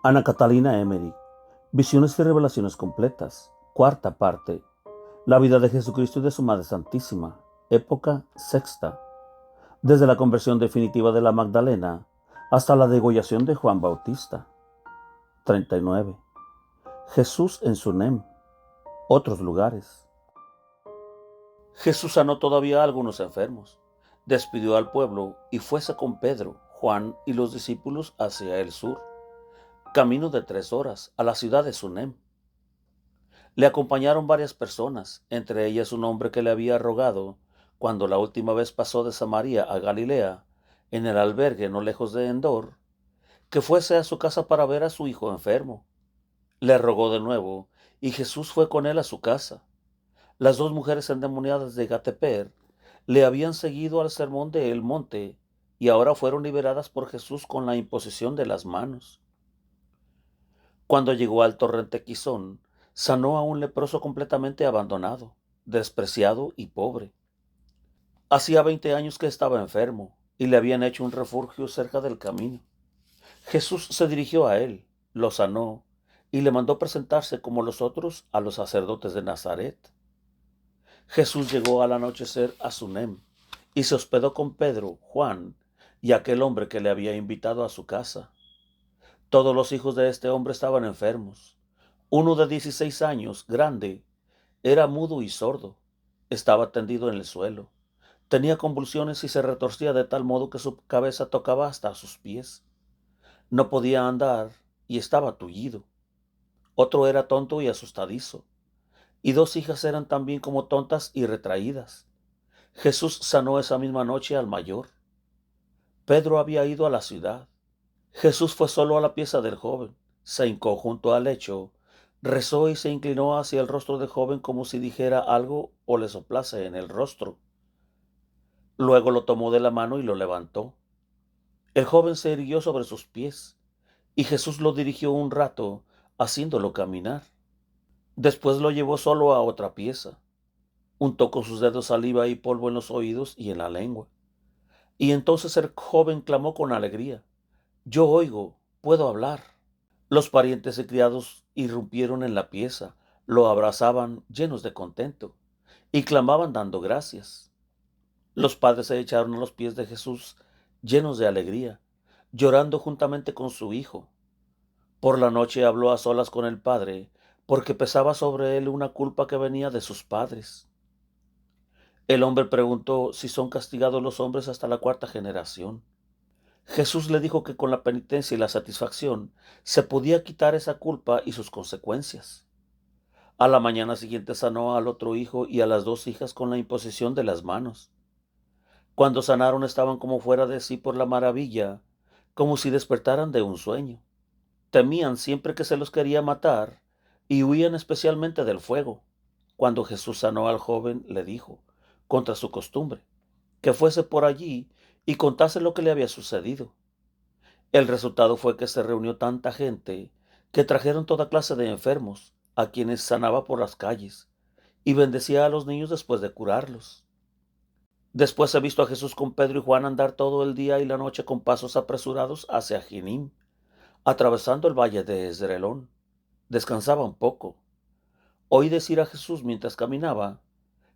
Ana Catalina Emery, Visiones y Revelaciones Completas, cuarta parte. La vida de Jesucristo y de su Madre Santísima, época sexta. Desde la conversión definitiva de la Magdalena hasta la degollación de Juan Bautista. 39. Jesús en Sunem, otros lugares. Jesús sanó todavía a algunos enfermos, despidió al pueblo y fuese con Pedro, Juan y los discípulos hacia el sur, camino de 3 horas, a la ciudad de Sunem. Le acompañaron varias personas, entre ellas un hombre que le había rogado, cuando la última vez pasó de Samaria a Galilea, en el albergue no lejos de Endor, que fuese a su casa para ver a su hijo enfermo. Le rogó de nuevo, y Jesús fue con él a su casa. Las 2 mujeres endemoniadas de Gateper le habían seguido al sermón del monte, y ahora fueron liberadas por Jesús con la imposición de las manos. Cuando llegó al torrente Quizón, sanó a un leproso completamente abandonado, despreciado y pobre. Hacía 20 años que estaba enfermo y le habían hecho un refugio cerca del camino. Jesús se dirigió a él, lo sanó y le mandó presentarse como los otros a los sacerdotes de Nazaret. Jesús llegó al anochecer a Sunem y se hospedó con Pedro, Juan y aquel hombre que le había invitado a su casa. Todos los hijos de este hombre estaban enfermos. Uno de 16 años, grande, era mudo y sordo. Estaba tendido en el suelo. Tenía convulsiones y se retorcía de tal modo que su cabeza tocaba hasta sus pies. No podía andar y estaba tullido. Otro era tonto y asustadizo. Y 2 hijas eran también como tontas y retraídas. Jesús sanó esa misma noche al mayor. Pedro había ido a la ciudad. Jesús fue solo a la pieza del joven, se hincó junto al lecho, rezó y se inclinó hacia el rostro del joven como si dijera algo o le soplase en el rostro. Luego lo tomó de la mano y lo levantó. El joven se irguió sobre sus pies y Jesús lo dirigió un rato, haciéndolo caminar. Después lo llevó solo a otra pieza. Untó con sus dedos saliva y polvo en los oídos y en la lengua. Y entonces el joven clamó con alegría: Yo oigo, puedo hablar. Los parientes y criados irrumpieron en la pieza, lo abrazaban llenos de contento y clamaban dando gracias. Los padres se echaron a los pies de Jesús llenos de alegría, llorando juntamente con su hijo. Por la noche habló a solas con el padre, porque pesaba sobre él una culpa que venía de sus padres. El hombre preguntó si son castigados los hombres hasta la 4ª generación. Jesús le dijo que con la penitencia y la satisfacción se podía quitar esa culpa y sus consecuencias. A la mañana siguiente sanó al otro hijo y a las 2 hijas con la imposición de las manos. Cuando sanaron estaban como fuera de sí por la maravilla, como si despertaran de un sueño. Temían siempre que se los quería matar y huían especialmente del fuego. Cuando Jesús sanó al joven, le dijo, contra su costumbre, que fuese por allí y contase lo que le había sucedido. El resultado fue que se reunió tanta gente que trajeron toda clase de enfermos, a quienes sanaba por las calles, y bendecía a los niños después de curarlos. Después he visto a Jesús con Pedro y Juan andar todo el día y la noche con pasos apresurados hacia Jinim, atravesando el valle de Esdrelón. Descansaba un poco. Oí decir a Jesús mientras caminaba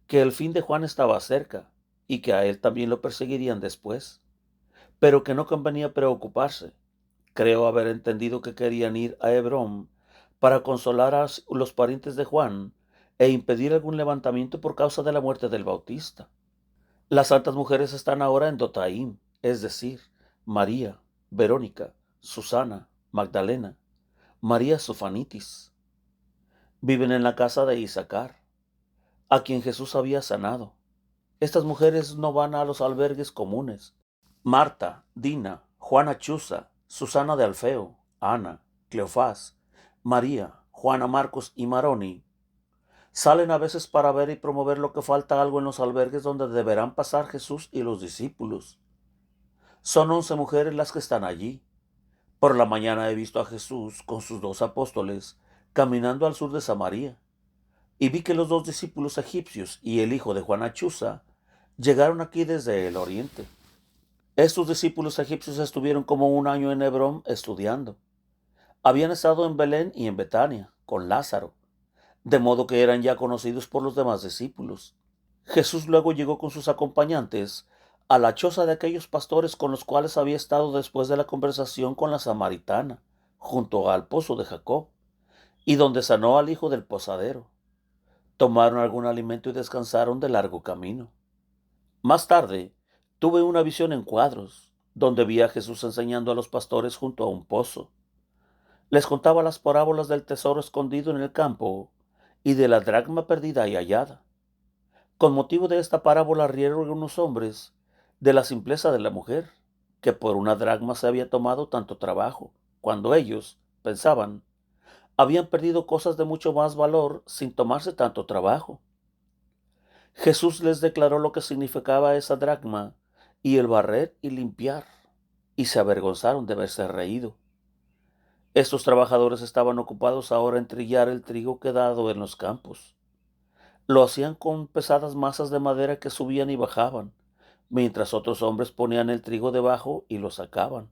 que el fin de Juan estaba cerca y que a él también lo perseguirían después, pero que no convenía preocuparse. Creo haber entendido que querían ir a Hebrón para consolar a los parientes de Juan e impedir algún levantamiento por causa de la muerte del Bautista. Las santas mujeres están ahora en Dotaim, es decir, María, Verónica, Susana, Magdalena, María Sofanitis. Viven en la casa de Isaacar, a quien Jesús había sanado. Estas mujeres no van a los albergues comunes. Marta, Dina, Juana Chuza, Susana de Alfeo, Ana, Cleofás, María, Juana Marcos y Maroni salen a veces para ver y promover lo que falta algo en los albergues donde deberán pasar Jesús y los discípulos. Son 11 mujeres las que están allí. Por la mañana he visto a Jesús con sus 2 apóstoles caminando al sur de Samaria, y vi que los 2 discípulos egipcios y el hijo de Juana Chuza llegaron aquí desde el oriente. Estos discípulos egipcios estuvieron como un año en Hebrón estudiando. Habían estado en Belén y en Betania con Lázaro, de modo que eran ya conocidos por los demás discípulos. Jesús luego llegó con sus acompañantes a la choza de aquellos pastores con los cuales había estado después de la conversación con la samaritana, junto al pozo de Jacob, y donde sanó al hijo del posadero. Tomaron algún alimento y descansaron de largo camino. Más tarde, tuve una visión en cuadros, donde vi a Jesús enseñando a los pastores junto a un pozo. Les contaba las parábolas del tesoro escondido en el campo y de la dracma perdida y hallada. Con motivo de esta parábola rieron algunos hombres de la simpleza de la mujer, que por una dracma se había tomado tanto trabajo, cuando ellos, pensaban, habían perdido cosas de mucho más valor sin tomarse tanto trabajo. Jesús les declaró lo que significaba esa dracma y el barrer y limpiar, y se avergonzaron de haberse reído. Estos trabajadores estaban ocupados ahora en trillar el trigo quedado en los campos. Lo hacían con pesadas masas de madera que subían y bajaban, mientras otros hombres ponían el trigo debajo y lo sacaban.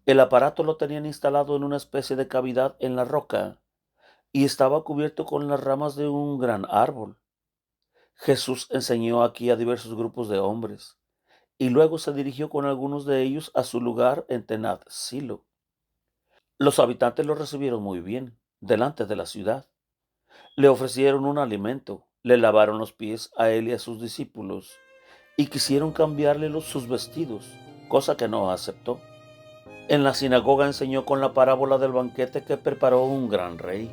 El aparato lo tenían instalado en una especie de cavidad en la roca y estaba cubierto con las ramas de un gran árbol. Jesús enseñó aquí a diversos grupos de hombres y luego se dirigió con algunos de ellos a su lugar en Tenat Silo. Los habitantes lo recibieron muy bien delante de la ciudad. Le ofrecieron un alimento, le lavaron los pies a él y a sus discípulos y quisieron cambiarle sus vestidos, cosa que no aceptó. En la sinagoga enseñó con la parábola del banquete que preparó un gran rey.